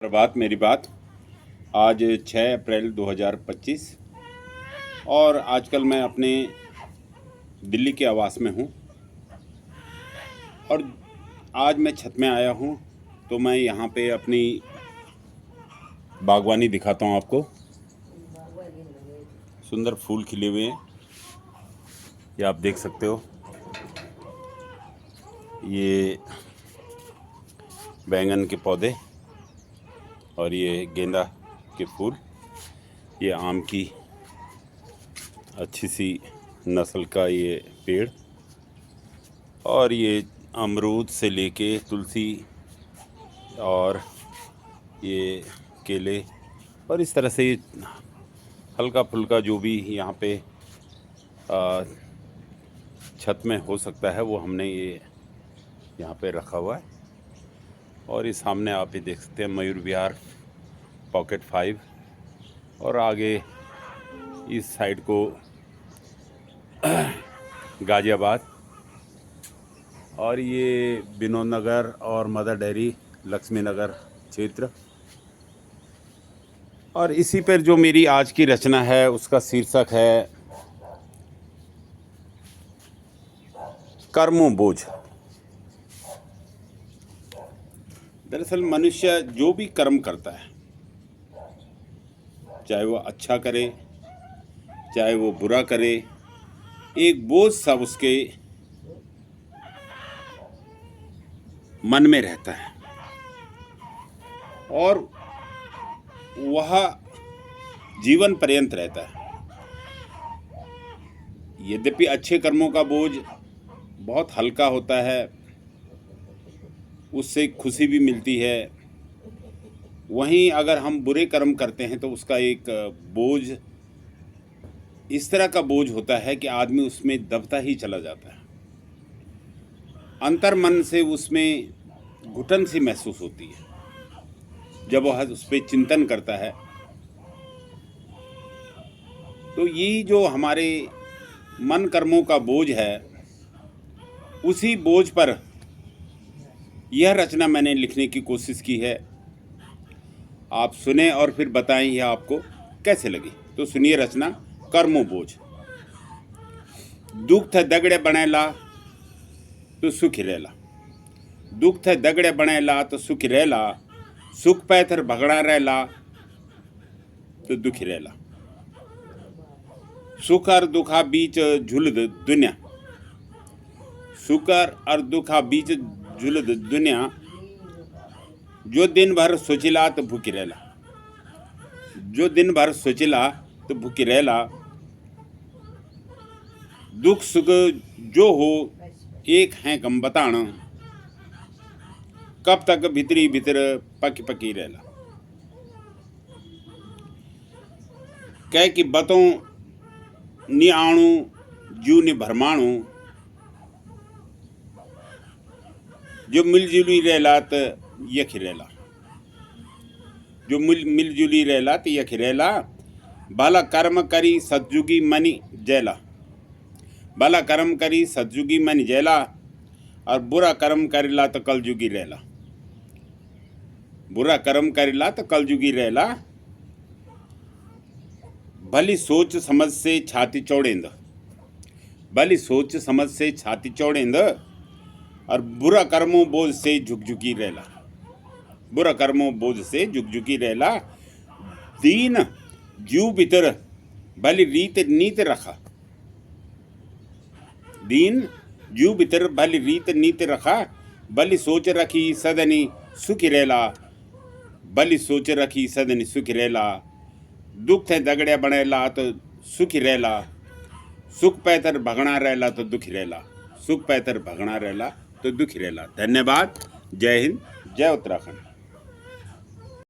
प्रभात मेरी बात। आज 6 अप्रैल 2025 और आजकल मैं अपने दिल्ली के आवास में हूँ और आज मैं छत में आया हूँ तो मैं यहाँ पे अपनी बागवानी दिखाता हूँ आपको। सुंदर फूल खिले हुए हैं, ये आप देख सकते हो। ये बैंगन के पौधे और ये गेंदा के फूल, ये आम की अच्छी सी नस्ल का ये पेड़, और ये अमरूद से लेके तुलसी और ये केले, और इस तरह से हल्का फुल्का जो भी यहाँ पे छत में हो सकता है वो हमने ये यहाँ पे रखा हुआ है। और ये सामने आप ही देख सकते हैं मयूर विहार पॉकेट 5, और आगे इस साइड को गाजियाबाद, और ये विनोद नगर और मदर डेयरी लक्ष्मी नगर क्षेत्र। और इसी पर जो मेरी आज की रचना है उसका शीर्षक है कर्मों बोझ। दरअसल मनुष्य जो भी कर्म करता है, चाहे वो अच्छा करे चाहे वो बुरा करे, एक बोझ सा उसके मन में रहता है और वह जीवन पर्यंत रहता है। यद्यपि अच्छे कर्मों का बोझ बहुत हल्का होता है, उससे खुशी भी मिलती है। वहीं अगर हम बुरे कर्म करते हैं तो उसका एक बोझ इस तरह का बोझ होता है कि आदमी उसमें दबता ही चला जाता है। अंतर मन से उसमें घुटन सी महसूस होती है जब वह उस पर चिंतन करता है। तो ये जो हमारे मन कर्मों का बोझ है, उसी बोझ पर यह रचना मैंने लिखने की कोशिश की है। आप सुने और फिर बताएं यह आपको कैसे लगी। तो सुनिए रचना कर्मों बोझ। दुख थे दगड़े बनेला तो सुखी रहला, दुख थे दगड़े बनेला तो सुखी रहला, सुख पैथर भगड़ा रहला तो दुखी रहला। सुख और दुखा बीच झुलद दुनिया, सुख और दुखा बीच झुलद दुनिया, जो दिन भर सोचिला तो भूखी रहला, जो दिन भर सोचिला तो भूखी रहला। दुख सुख जो हो एक हैं कम बताण, कब तक भीतरी भीतर पकी पकी रहला। कह कि बतों नि आणू जू नि भरमाणू, जो मिलजुली रहला तो यखी रहला, जो मिलजुली रहला तो यखी रहला। भला कर्म करी सतजुगी मनी जैला, भला कर्म करी सतजुगी मनी जैला, और बुरा कर्म करेला तो कलजुगी रहला, बुरा कर्म करेला तो कलजुगी रहला। भली सोच समझ से छाती चौड़ेंद, भली सोच समझ से छाती चौड़ेंद, और बुरा कर्मों बोझ से झुकझुकी रहला, बुरा कर्मों बोझ से झुकझुकी रहला। दीन जीव भीतर भली रीत नीत रखा, दीन जीव भीतर भली रीत नीत रखा, भली सोच रखी सदनी सुखी रहला, भली सोच रखी सदनी सुखी रहला। दुख थे दगड़े बनेला तो सुखी रहला, सुख पैतर भगना रहला तो दुखी रहला, सुख पैतर भगना रहला तो दुखी रहला। धन्यवाद। जय हिंद, जय उत्तराखंड।